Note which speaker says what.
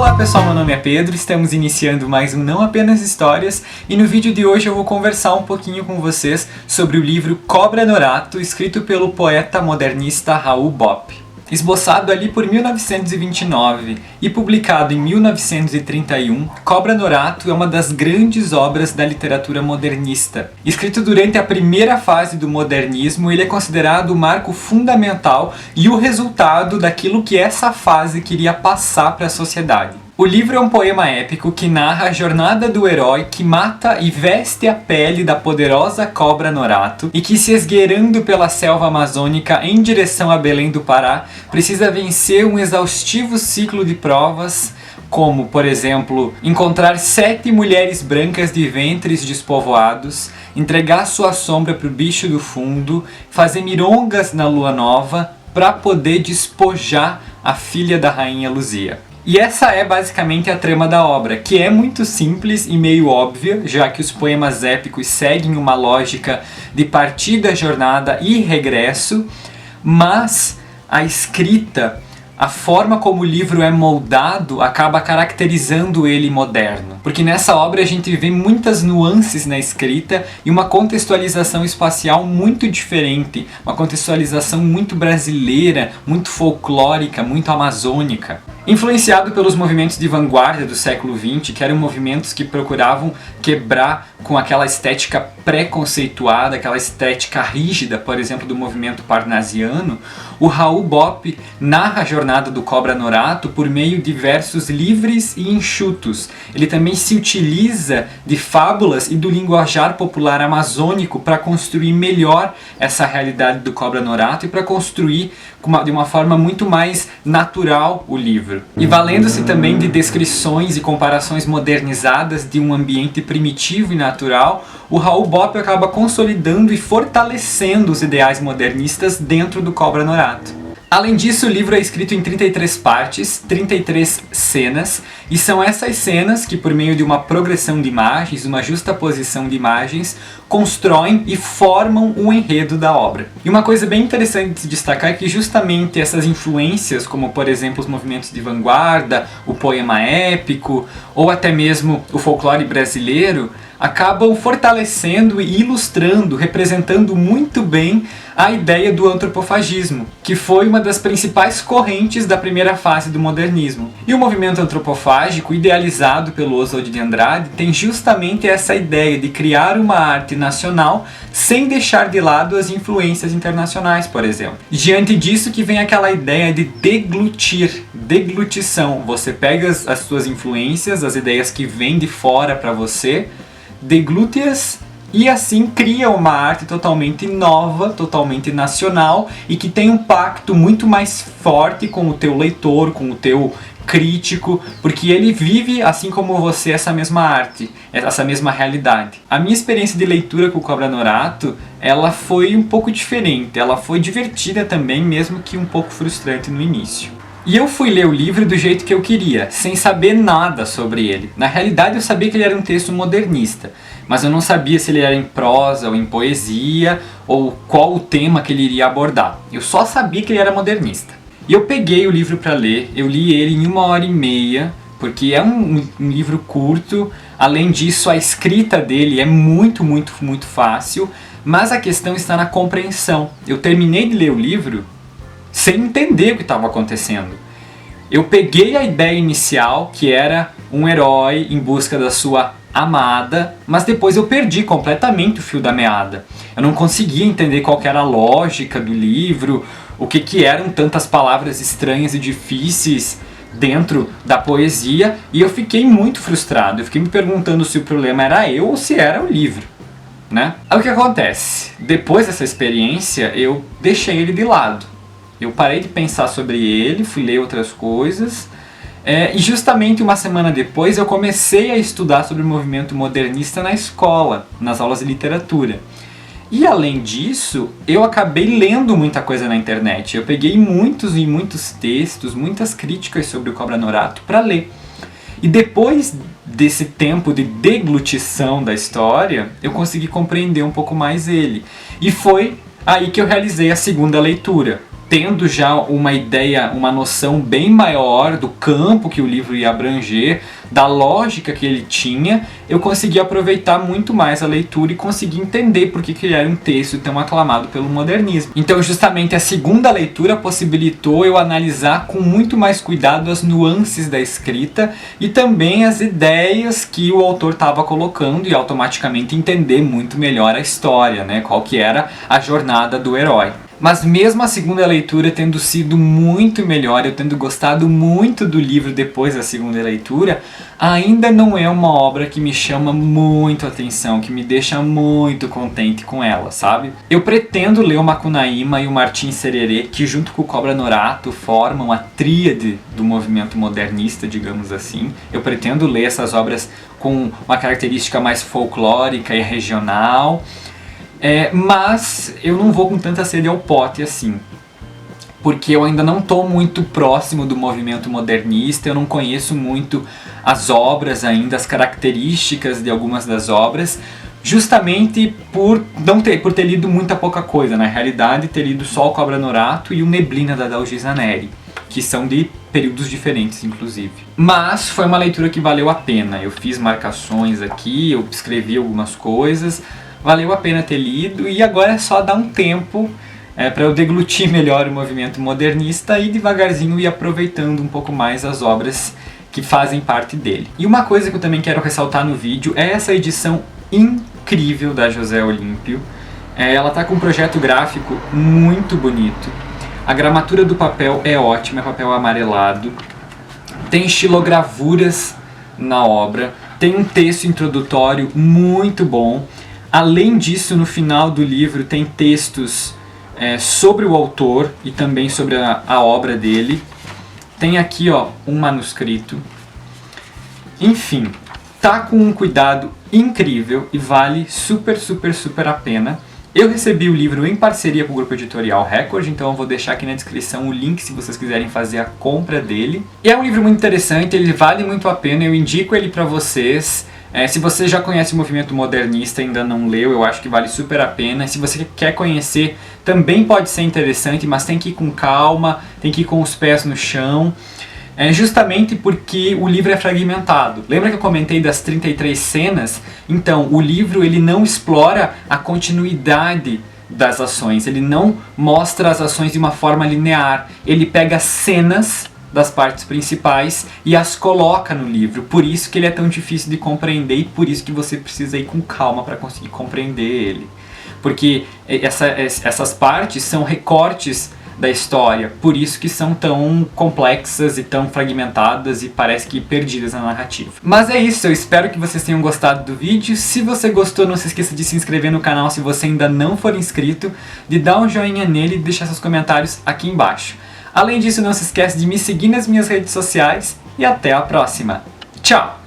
Speaker 1: Olá pessoal, meu nome é Pedro, estamos iniciando mais um Não Apenas Histórias e no vídeo de hoje eu vou conversar um pouquinho com vocês sobre o livro Cobra Norato, escrito pelo poeta modernista Raul Bop. Esboçado ali por 1929 e publicado em 1931, Cobra Norato é uma das grandes obras da literatura modernista. Escrito durante a primeira fase do modernismo, ele é considerado o marco fundamental e o resultado daquilo que essa fase queria passar para a sociedade. O livro é um poema épico que narra a jornada do herói que mata e veste a pele da poderosa Cobra Norato e que, se esgueirando pela selva amazônica em direção a Belém do Pará, precisa vencer um exaustivo ciclo de provas, como, por exemplo, encontrar 7 mulheres brancas de ventres despovoados, entregar sua sombra para o bicho do fundo, fazer mirongas na lua nova para poder despojar a filha da rainha Luzia. E essa é basicamente a trama da obra, que é muito simples e meio óbvia, já que os poemas épicos seguem uma lógica de partida, jornada e regresso, mas a escrita, a forma como o livro é moldado, acaba caracterizando ele moderno. Porque nessa obra a gente vê muitas nuances na escrita e uma contextualização espacial muito diferente, uma contextualização muito brasileira, muito folclórica, muito amazônica. Influenciado pelos movimentos de vanguarda do século XX, que eram movimentos que procuravam quebrar com aquela estética pré-conceituada, aquela estética rígida, por exemplo, do movimento parnasiano, o Raul Bop narra a jornada do Cobra Norato por meio de versos livres e enxutos. Ele também se utiliza de fábulas e do linguajar popular amazônico para construir melhor essa realidade do Cobra Norato e para construir de uma forma muito mais natural o livro. E valendo-se também de descrições e comparações modernizadas de um ambiente primitivo e natural, o Raul Bop acaba consolidando e fortalecendo os ideais modernistas dentro do Cobra Norato. Além disso, o livro é escrito em 33 partes, 33 cenas, e são essas cenas que, por meio de uma progressão de imagens, uma justaposição de imagens, constroem e formam o enredo da obra. E uma coisa bem interessante de se destacar é que justamente essas influências, como por exemplo os movimentos de vanguarda, o poema épico, ou até mesmo o folclore brasileiro, acabam fortalecendo e ilustrando, representando muito bem a ideia do antropofagismo, que foi uma das principais correntes da primeira fase do modernismo. E o movimento antropofágico, idealizado pelo Oswald de Andrade, tem justamente essa ideia de criar uma arte nacional sem deixar de lado as influências internacionais, por exemplo. Diante disso que vem aquela ideia de deglutir, deglutição. Você pega as suas influências, as ideias que vêm de fora para você, deglute-as e assim cria uma arte totalmente nova, totalmente nacional e que tem um pacto muito mais forte com o teu leitor, com o teu crítico, porque ele vive, assim como você, essa mesma arte, essa mesma realidade. A minha experiência de leitura com o Cobra Norato, ela foi um pouco diferente, ela foi divertida também, mesmo que um pouco frustrante no início. E eu fui ler o livro do jeito que eu queria, sem saber nada sobre ele. Na realidade eu sabia que ele era um texto modernista, mas eu não sabia se ele era em prosa ou em poesia, ou qual o tema que ele iria abordar. Eu só sabia que ele era modernista. E eu peguei o livro para ler, eu li ele em 1h30, porque é um livro curto. Além disso, a escrita dele é muito fácil, mas a questão está na compreensão. Eu terminei de ler o livro sem entender o que estava acontecendo. Eu peguei a ideia inicial, que era um herói em busca da sua amada, mas depois eu perdi completamente o fio da meada. Eu não conseguia entender qual que era a lógica do livro, o que eram tantas palavras estranhas e difíceis dentro da poesia, e eu fiquei muito frustrado. Eu fiquei me perguntando se o problema era eu ou se era o livro, né? Aí o que acontece? Depois dessa experiência, eu deixei ele de lado. Eu parei de pensar sobre ele, fui ler outras coisas, e justamente uma semana depois eu comecei a estudar sobre o movimento modernista na escola, nas aulas de literatura. E além disso, eu acabei lendo muita coisa na internet. Eu peguei muitos textos, muitas críticas sobre o Cobra Norato para ler. E depois desse tempo de deglutição da história, eu consegui compreender um pouco mais ele. E foi aí que eu realizei a segunda leitura. tendo já uma ideia, uma noção bem maior do campo que o livro ia abranger, da lógica que ele tinha, eu consegui aproveitar muito mais a leitura e consegui entender por que ele era um texto tão aclamado pelo modernismo. Então justamente a segunda leitura possibilitou eu analisar com muito mais cuidado as nuances da escrita e também as ideias que o autor estava colocando e automaticamente entender muito melhor a história, né? Qual que era a jornada do herói. Mas mesmo a segunda leitura tendo sido muito melhor, eu tendo gostado muito do livro depois da segunda leitura, ainda não é uma obra que me chama muito a atenção, que me deixa muito contente com ela, sabe? Eu pretendo ler o Macunaíma e o Martin Sererê, que junto com o Cobra Norato formam a tríade do movimento modernista, digamos assim. Eu pretendo ler essas obras com uma característica mais folclórica e regional. Mas eu não vou com tanta sede ao pote assim, porque eu ainda não estou muito próximo do movimento modernista, eu não conheço muito as obras ainda, as características de algumas das obras, justamente por ter lido muita pouca coisa. Na realidade, ter lido só o Cobra Norato e o Neblina da Dalgisa Neri, que são de períodos diferentes, inclusive. Mas foi uma leitura que valeu a pena. Eu fiz marcações aqui, eu escrevi algumas coisas. Valeu a pena ter lido e agora é só dar um tempo para eu deglutir melhor o movimento modernista e devagarzinho ir aproveitando um pouco mais as obras que fazem parte dele. E uma coisa que eu também quero ressaltar no vídeo é essa edição incrível da José Olímpio. Ela tá com um projeto gráfico muito bonito. A gramatura do papel é ótima, é papel amarelado. Tem estilogravuras na obra. Tem um texto introdutório muito bom. Além disso, no final do livro tem textos sobre o autor e também sobre a obra dele. Tem aqui um manuscrito. Enfim, tá com um cuidado incrível e vale super, super, super a pena. Eu recebi o livro em parceria com o grupo editorial Record, então eu vou deixar aqui na descrição o link se vocês quiserem fazer a compra dele. E é um livro muito interessante, ele vale muito a pena, eu indico ele para vocês. Se você já conhece o movimento modernista e ainda não leu, eu acho que vale super a pena. Se você quer conhecer, também pode ser interessante, mas tem que ir com calma, tem que ir com os pés no chão. Justamente porque o livro é fragmentado. Lembra que eu comentei das 33 cenas? Então, o livro ele não explora a continuidade das ações, ele não mostra as ações de uma forma linear. Ele pega cenas das partes principais e as coloca no livro. Por isso que ele é tão difícil de compreender e por isso que você precisa ir com calma para conseguir compreender ele. Porque essas partes são recortes da história, por isso que são tão complexas e tão fragmentadas e parece que perdidas na narrativa. Mas é isso, eu espero que vocês tenham gostado do vídeo. Se você gostou, não se esqueça de se inscrever no canal se você ainda não for inscrito, de dar um joinha nele e deixar seus comentários aqui embaixo. Além disso, não se esqueça de me seguir nas minhas redes sociais e até a próxima. Tchau!